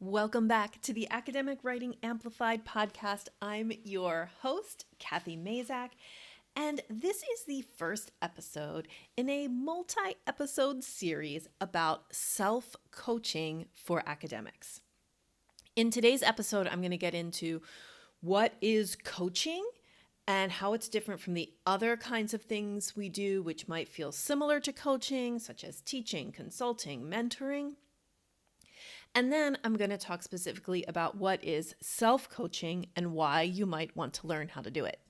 Welcome back to the Academic Writing Amplified podcast. I'm your host, Kathy Mazak, and this is the first episode in a multi-episode series about self-coaching for academics. In today's episode, I'm going to get into what is coaching and how it's different from the other kinds of things we do, which might feel similar to coaching, such as teaching, consulting, mentoring. And then I'm going to talk specifically about what is self-coaching and why you might want to learn how to do it.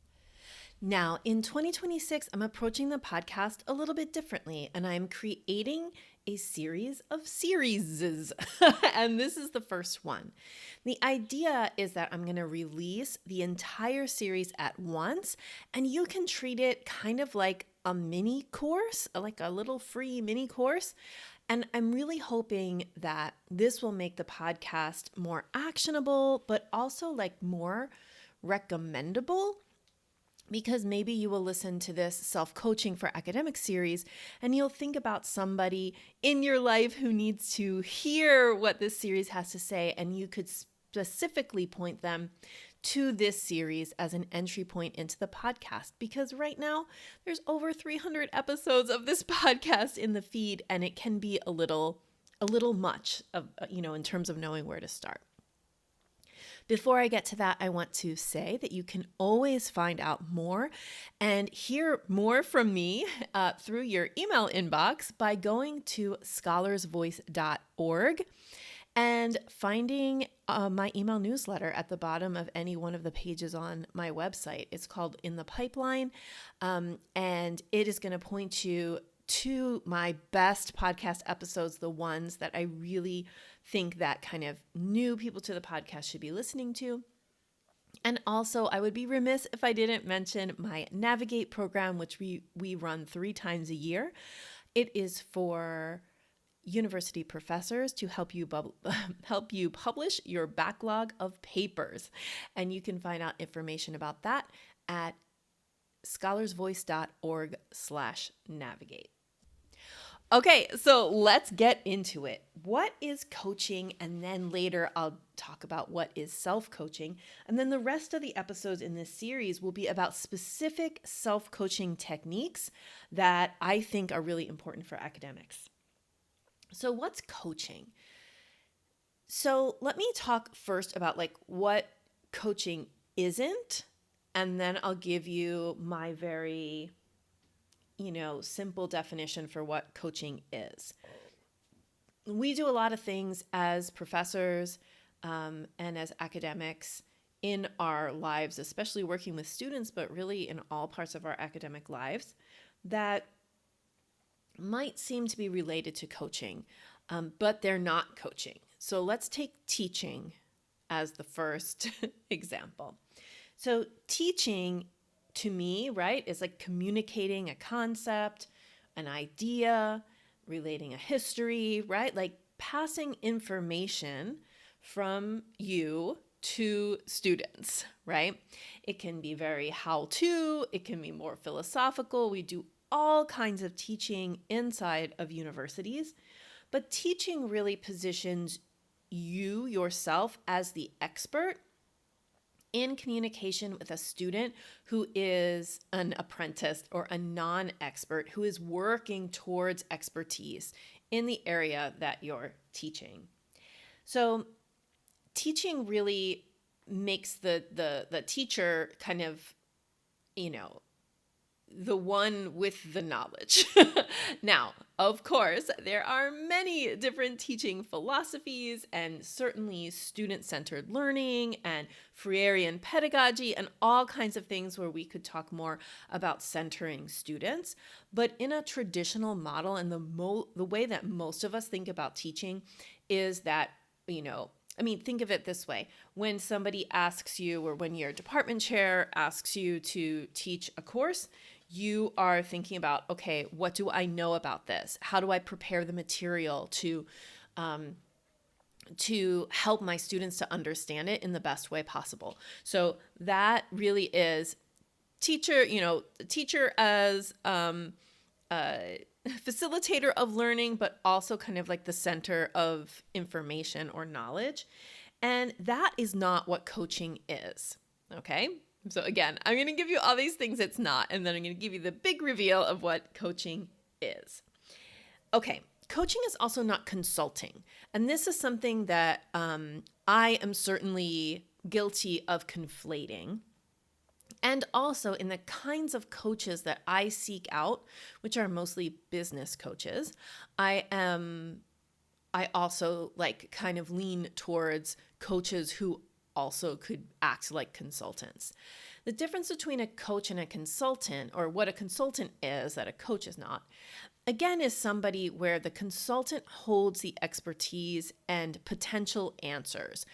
Now, in 2026, I'm approaching the podcast a little bit differently, and I'm creating a series of series. And this is the first one. The idea is that I'm going to release the entire series at once, and you can treat it kind of like a mini course, like a little free mini course. And I'm really hoping that this will make the podcast more actionable, but also like more recommendable, because maybe you will listen to this self-coaching for academics series and you'll think about somebody in your life who needs to hear what this series has to say, and you could specifically point them to this series as an entry point into the podcast, because right now there's over 300 episodes of this podcast in the feed, and it can be a little much of, in terms of knowing where to start. Before I get to that, I want to say that you can always find out more and hear more from me through your email inbox by going to scholarsvoice.org and finding my email newsletter at the bottom of any one of the pages on my website. It's called In the Pipeline, and it is going to point you to my best podcast episodes, the ones that I really think that kind of new people to the podcast should be listening to. And also, I would be remiss if I didn't mention my Navigate program, which we run 3 times a year. It is for university professors to help you publish your backlog of papers. And you can find out information about that at scholarsvoice.org/navigate. Okay, so let's get into it. What is coaching? And then later I'll talk about what is self-coaching. And then the rest of the episodes in this series will be about specific self-coaching techniques that I think are really important for academics. So what's coaching? So let me talk first about like what coaching isn't, and then I'll give you my very, simple definition for what coaching is. We do a lot of things as professors and as academics in our lives, especially working with students, but really in all parts of our academic lives, that might seem to be related to coaching, but they're not coaching. So let's take teaching as the first example. So teaching, to me, right, is like communicating a concept, an idea, relating a history, right? Like passing information from you to students, right? It can be very how-to, it can be more philosophical. We do all kinds of teaching inside of universities, but teaching really positions you yourself as the expert in communication with a student who is an apprentice or a non-expert who is working towards expertise in the area that you're teaching. So teaching really makes the teacher kind of, the one with the knowledge. Now, of course, there are many different teaching philosophies, and certainly student-centered learning and Freirean pedagogy and all kinds of things where we could talk more about centering students. But in a traditional model, and the way that most of us think about teaching is that, think of it this way. When somebody asks you, or when your department chair asks you to teach a course, you are thinking about, okay, what do I know about this? How do I prepare the material to help my students to understand it in the best way possible? So that really is teacher as facilitator of learning, but also kind of like the center of information or knowledge. And that is not what coaching is. Okay. So again, I'm going to give you all these things it's not, and then I'm going to give you the big reveal of what coaching is. Okay. Coaching is also not consulting. And this is something that I am certainly guilty of conflating. And also in the kinds of coaches that I seek out, which are mostly business coaches, I also like kind of lean towards coaches who also could act like consultants. The difference between a coach and a consultant, or what a consultant is that a coach is not, again, is somebody where the consultant holds the expertise and potential answers.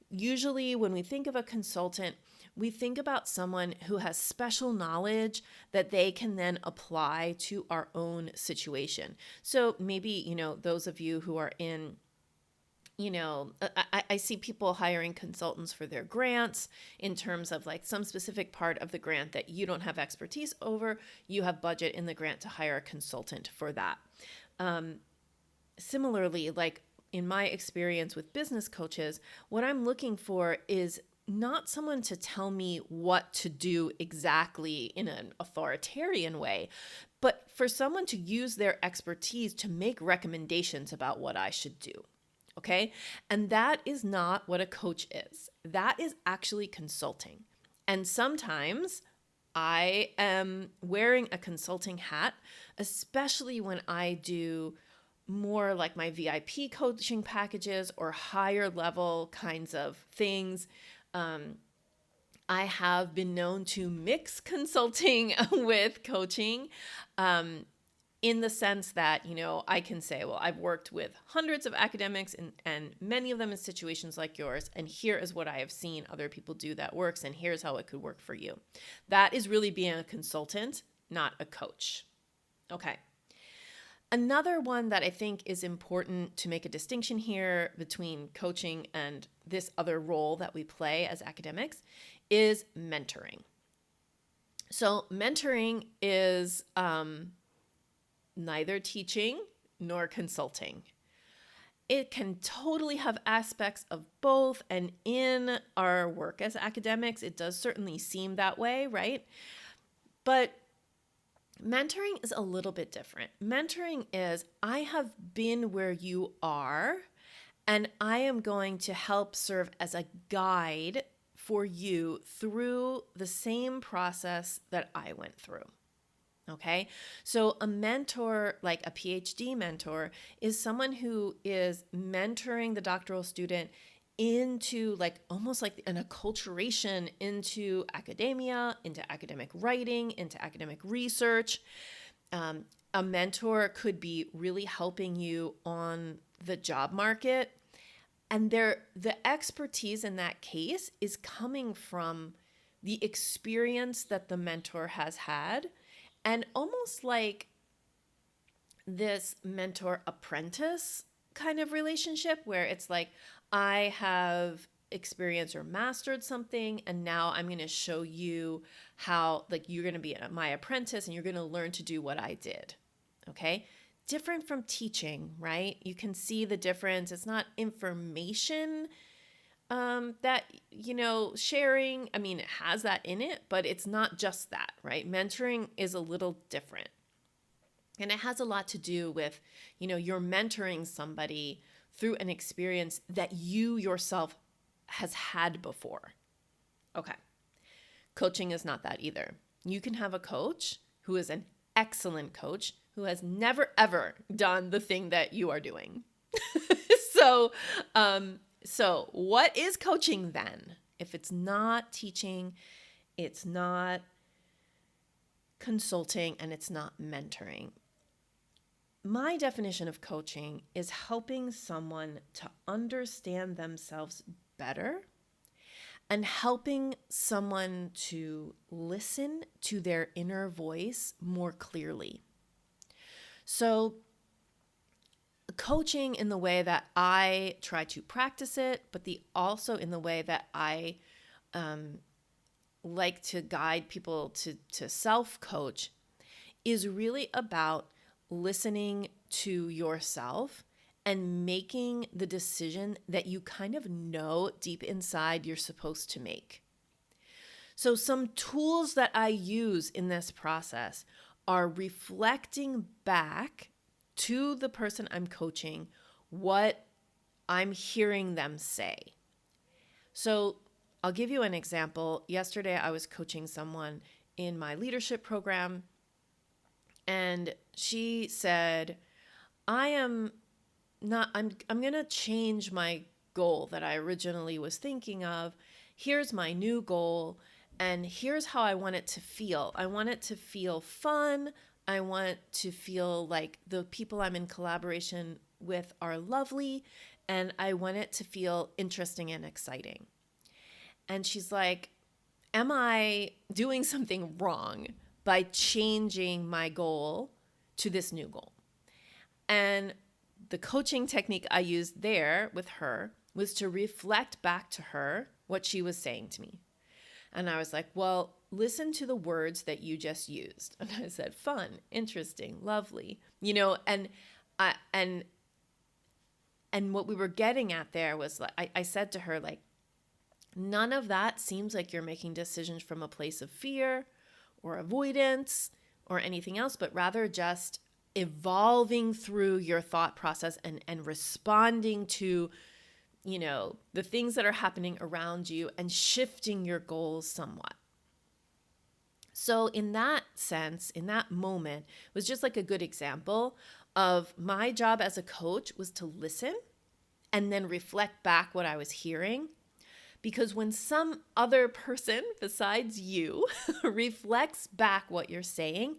Usually when we think of a consultant, we think about someone who has special knowledge that they can then apply to our own situation. So maybe, those of you who are in, I see people hiring consultants for their grants in terms of like some specific part of the grant that you don't have expertise over. You have budget in the grant to hire a consultant for that. Similarly, like in my experience with business coaches, what I'm looking for is not someone to tell me what to do exactly in an authoritarian way, but for someone to use their expertise to make recommendations about what I should do. Okay? And that is not what a coach is. That is actually consulting. And sometimes I am wearing a consulting hat, especially when I do more like my VIP coaching packages or higher level kinds of things. I have been known to mix consulting with coaching in the sense that, I can say, well, I've worked with hundreds of academics and many of them in situations like yours. And here is what I have seen other people do that works. And here's how it could work for you. That is really being a consultant, not a coach. Okay. Another one that I think is important to make a distinction here between coaching and this other role that we play as academics is mentoring. So mentoring is neither teaching nor consulting. It can totally have aspects of both, and in our work as academics, it does certainly seem that way, right? But mentoring is a little bit different. Mentoring is, I have been where you are, and I am going to help serve as a guide for you through the same process that I went through. Okay, so a mentor, like a PhD mentor, is someone who is mentoring the doctoral student into like almost like an acculturation into academia, into academic writing, into academic research. A mentor could be really helping you on the job market. And the expertise in that case is coming from the experience that the mentor has had, and almost like this mentor apprentice kind of relationship where it's like, I have experienced or mastered something, and now I'm going to show you how, like, you're going to be my apprentice and you're going to learn to do what I did. Okay. Different from teaching, right? You can see the difference. It's not information that, sharing, I mean, it has that in it, but it's not just that, right? Mentoring is a little different. And it has a lot to do with, you're mentoring somebody through an experience that you yourself has had before. Okay. Coaching is not that either. You can have a coach who is an excellent coach who has never, ever done the thing that you are doing. So what is coaching then? If it's not teaching, it's not consulting, and it's not mentoring. My definition of coaching is helping someone to understand themselves better and helping someone to listen to their inner voice more clearly. So coaching in the way that I try to practice it, but also in the way that I like to guide people to self-coach, is really about listening to yourself and making the decision that you kind of know deep inside you're supposed to make. So some tools that I use in this process are reflecting back to the person I'm coaching what I'm hearing them say. So I'll give you an example. Yesterday, I was coaching someone in my leadership program, and she said, I'm going to change my goal that I originally was thinking of. Here's my new goal, and here's how I want it to feel. I want it to feel fun. I want to feel like the people I'm in collaboration with are lovely, and I want it to feel interesting and exciting. And she's like, am I doing something wrong by changing my goal to this new goal? And the coaching technique I used there with her was to reflect back to her what she was saying to me. And I was like, well, listen to the words that you just used. And I said, fun, interesting, lovely, and what we were getting at there was like, I said to her, like, none of that seems like you're making decisions from a place of fear or avoidance or anything else, but rather just evolving through your thought process and responding to, the things that are happening around you and shifting your goals somewhat. So in that sense, in that moment, it was just like a good example of my job as a coach was to listen and then reflect back what I was hearing. Because when some other person besides you reflects back what you're saying,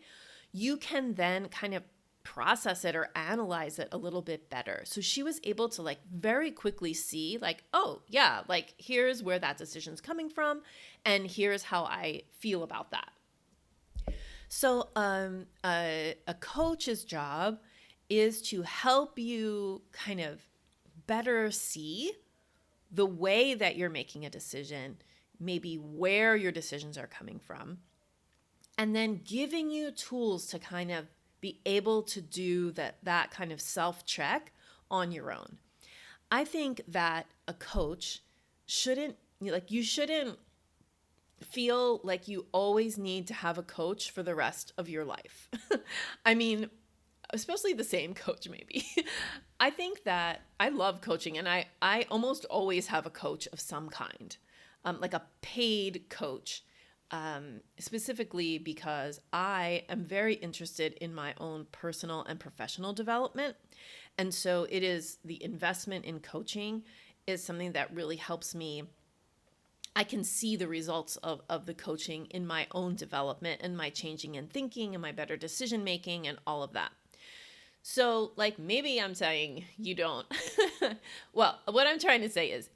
you can then kind of process it or analyze it a little bit better. So she was able to like very quickly see like, oh yeah, like here's where that decision's coming from and here's how I feel about that. So a coach's job is to help you kind of better see the way that you're making a decision, maybe where your decisions are coming from, and then giving you tools to kind of be able to do that kind of self-check on your own. I think that a coach shouldn't feel like you always need to have a coach for the rest of your life. I mean, especially the same coach maybe. I think that I love coaching, and I almost always have a coach of some kind, like a paid coach, specifically because I am very interested in my own personal and professional development. And so it is the investment in coaching is something that really helps me. I can see the results of the coaching in my own development and my changing in thinking and my better decision making and all of that. So like maybe I'm saying you don't. Well, what I'm trying to say is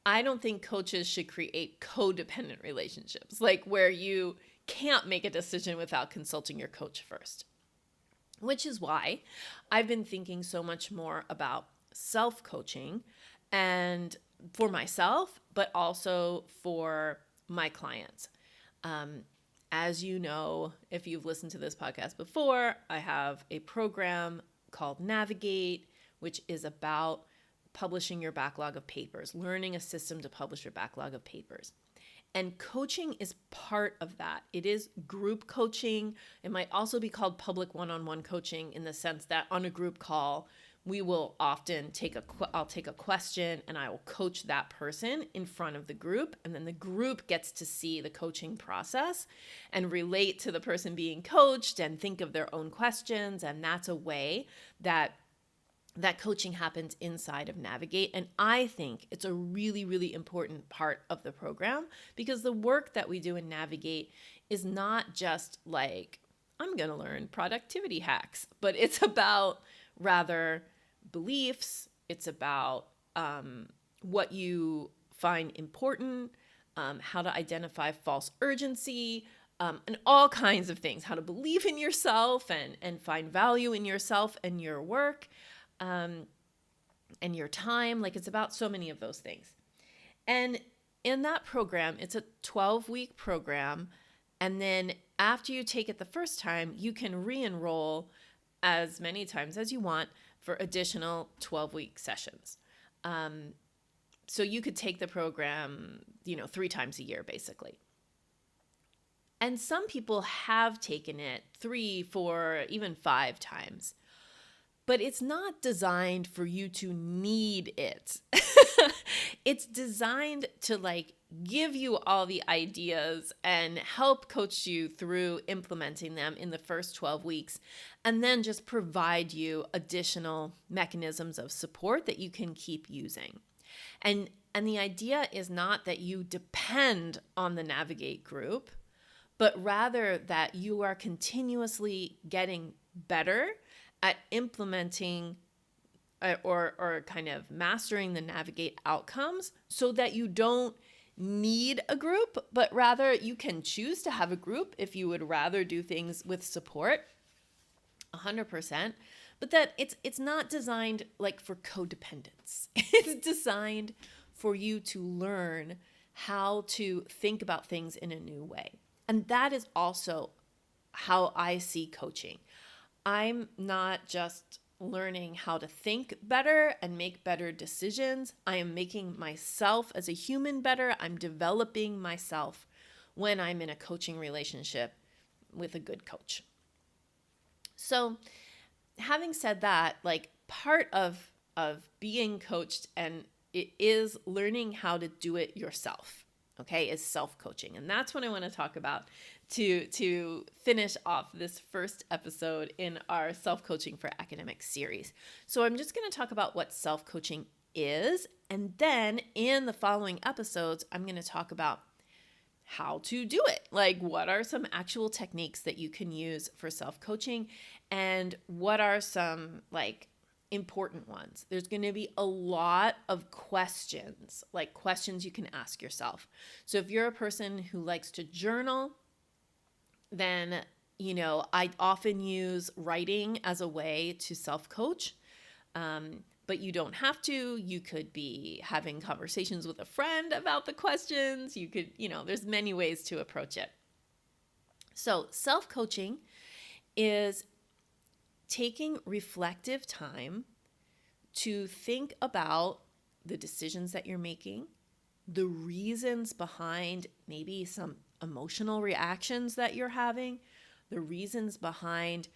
I don't think coaches should create codependent relationships, like where you can't make a decision without consulting your coach first, which is why I've been thinking so much more about self-coaching and for myself, but also for my clients. As you know, if you've listened to this podcast before, I have a program called Navigate, which is about publishing your backlog of papers, learning a system to publish your backlog of papers. And coaching is part of that. It is group coaching. It might also be called public one-on-one coaching in the sense that on a group call, we will often I'll take a question and I will coach that person in front of the group. And then the group gets to see the coaching process and relate to the person being coached and think of their own questions. And that's a way that coaching happens inside of Navigate. And I think it's a really, really important part of the program because the work that we do in Navigate is not just like, I'm going to learn productivity hacks, but it's about rather beliefs. It's about what you find important, how to identify false urgency, and all kinds of things, how to believe in yourself and find value in yourself and your work. And your time. Like it's about so many of those things. And in that program, it's a 12-week program. And then after you take it the first time, you can re-enroll as many times as you want for additional 12-week sessions. So you could take the program, 3 times a year, basically. And some people have taken it 3, 4, even 5 times. But it's not designed for you to need it. It's designed to give you all the ideas and help coach you through implementing them in the first 12 weeks, and then just provide you additional mechanisms of support that you can keep using. And the idea is not that you depend on the Navigate group, but rather that you are continuously getting better at implementing or kind of mastering the Navigate outcomes, so that you don't need a group, but rather you can choose to have a group if you would rather do things with support, 100%. But that it's not designed for codependence. It's designed for you to learn how to think about things in a new way. And that is also how I see coaching. I'm not just learning how to think better and make better decisions. I am making myself as a human better. I'm developing myself when I'm in a coaching relationship with a good coach. So having said that, part of being coached, and it is learning how to do it yourself, okay, is self-coaching. And that's what I want to talk about to finish off this first episode in our Self-Coaching for Academics series. So I'm just going to talk about what self-coaching is, and then in the following episodes, I'm going to talk about how to do it. What are some actual techniques that you can use for self-coaching, and what are some important ones. There's going to be a lot of questions, questions you can ask yourself. So if you're a person who likes to journal, then, I often use writing as a way to self-coach. But you don't have to. You could be having conversations with a friend about the questions. You could, there's many ways to approach it. So self-coaching is taking reflective time to think about the decisions that you're making, the reasons behind maybe some emotional reactions that you're having, the reasons behind,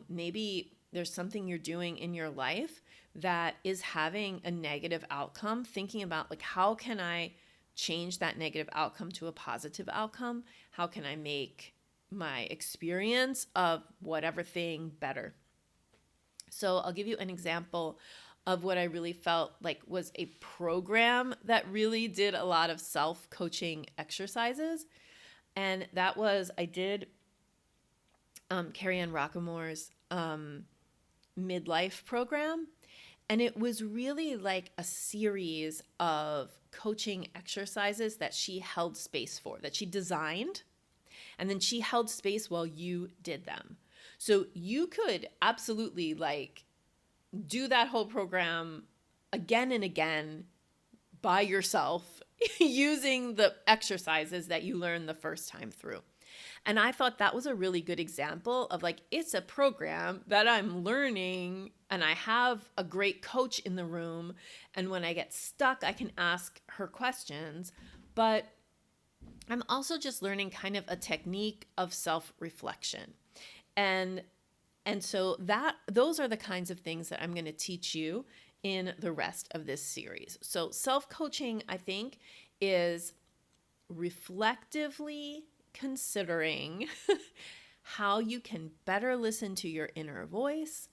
maybe there's something you're doing in your life that is having a negative outcome, thinking about how can I change that negative outcome to a positive outcome? How can I make my experience of whatever thing better? So I'll give you an example of what I really felt was a program that really did a lot of self-coaching exercises. And that was, I did Carrie Ann Rockamore's midlife program. And it was really a series of coaching exercises that she held space for, that she designed, and then she held space while you did them. So you could absolutely do that whole program again and again by yourself using the exercises that you learned the first time through. And I thought that was a really good example of it's a program that I'm learning, and I have a great coach in the room. And when I get stuck, I can ask her questions. But I'm also just learning kind of a technique of self-reflection. And so those are the kinds of things that I'm going to teach you in the rest of this series. So self-coaching, I think, is reflectively considering how you can better listen to your inner voice,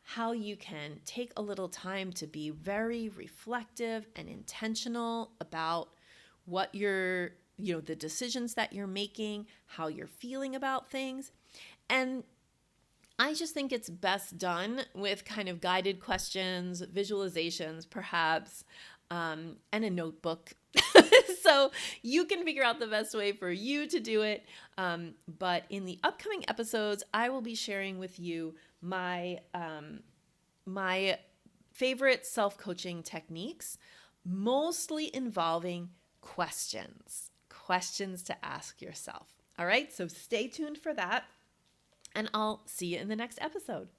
how you can take a little time to be very reflective and intentional about what the decisions that you're making, how you're feeling about things. And I just think it's best done with kind of guided questions, visualizations, perhaps, and a notebook. So you can figure out the best way for you to do it. But in the upcoming episodes, I will be sharing with you my favorite self-coaching techniques, mostly involving questions to ask yourself. All right, so stay tuned for that, and I'll see you in the next episode.